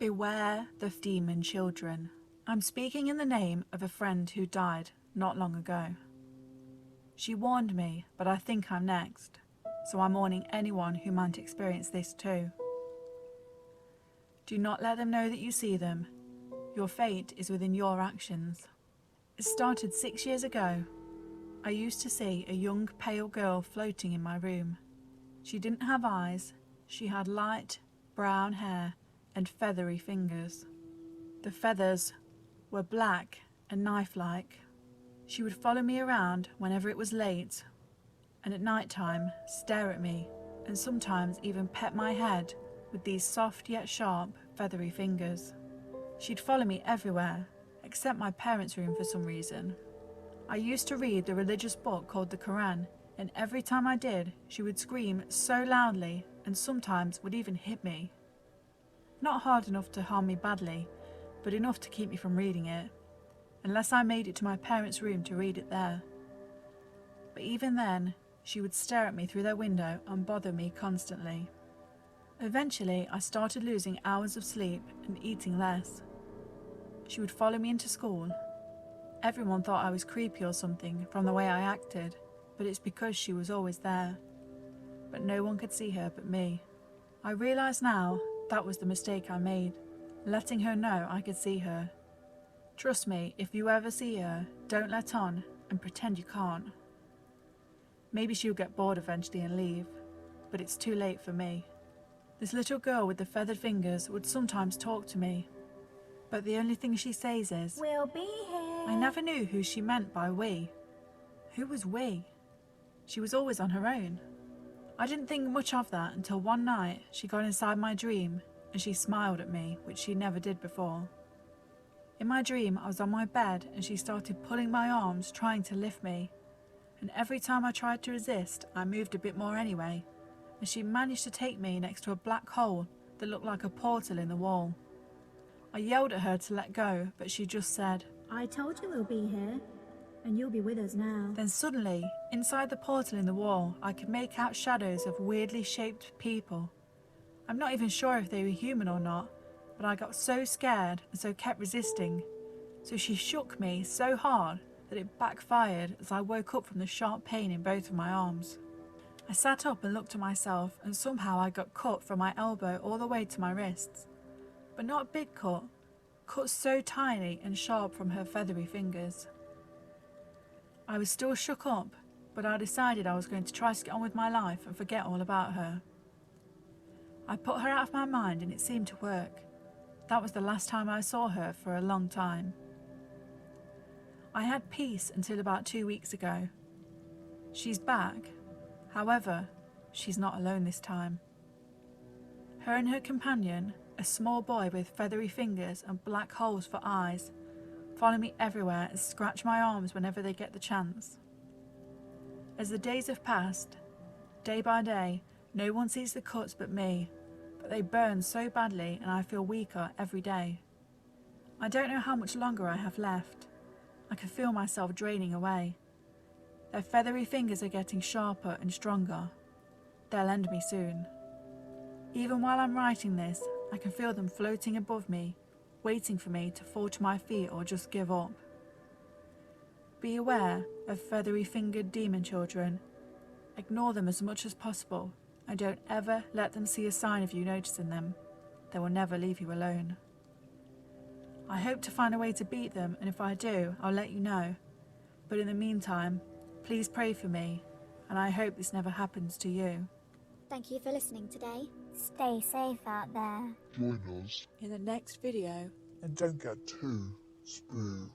Beware the demon children. I'm speaking in the name of a friend who died not long ago. She warned me, but I think I'm next, so I'm warning anyone who might experience this too. Do not let them know that you see them. Your fate is within your actions. It started 6 years ago. I used to see a young pale girl floating in my room. She didn't have eyes. She had light brown hair and feathery fingers. The feathers were black and knife-like. She would follow me around whenever it was late, and at night time stare at me and sometimes even pet my head with these soft yet sharp feathery fingers. She'd follow me everywhere except my parents' room for some reason. I used to read the religious book called the Quran, and every time I did, she would scream so loudly and sometimes would even hit me. Not hard enough to harm me badly, but enough to keep me from reading it, unless I made it to my parents' room to read it there. But even then, she would stare at me through their window and bother me constantly. Eventually, I started losing hours of sleep and eating less. She would follow me into school. Everyone thought I was creepy or something from the way I acted, but it's because she was always there. But no one could see her but me. I realise now that was the mistake I made, letting her know I could see her. Trust me, if you ever see her, don't let on and pretend you can't. Maybe she'll get bored eventually and leave, but it's too late for me. This little girl with the feathered fingers would sometimes talk to me, but the only thing she says is, "We'll be here." I never knew who she meant by we. Who was we? She was always on her own. I didn't think much of that until one night she got inside my dream and she smiled at me, which she never did before. In my dream, I was on my bed and she started pulling my arms, trying to lift me. And every time I tried to resist, I moved a bit more anyway, and she managed to take me next to a black hole that looked like a portal in the wall. I yelled at her to let go, but she just said, "I told you we'll be here, and you'll be with us now." Then suddenly, inside the portal in the wall, I could make out shadows of weirdly shaped people. I'm not even sure if they were human or not, but I got so scared and so kept resisting. So she shook me so hard that it backfired as I woke up from the sharp pain in both of my arms. I sat up and looked at myself, and somehow I got cut from my elbow all the way to my wrists. But not a big cut, cut so tiny and sharp from her feathery fingers. I was still shook up, but I decided I was going to try to get on with my life and forget all about her. I put her out of my mind and it seemed to work. That was the last time I saw her for a long time. I had peace until about 2 weeks ago. She's back. However, she's not alone this time. Her and her companion, a small boy with feathery fingers and black holes for eyes, follow me everywhere and scratch my arms whenever they get the chance. As the days have passed, day by day, no one sees the cuts but me, but they burn so badly and I feel weaker every day. I don't know how much longer I have left. I can feel myself draining away. Their feathery fingers are getting sharper and stronger. They'll end me soon. Even while I'm writing this, I can feel them floating above me, waiting for me to fall to my feet or just give up. Be aware of feathery-fingered demon children. Ignore them as much as possible, and don't ever let them see a sign of you noticing them. They will never leave you alone. I hope to find a way to beat them, and if I do, I'll let you know. But in the meantime, please pray for me, and I hope this never happens to you. Thank you for listening today. Stay safe out there. Join us In the next video. and don't get too spooked.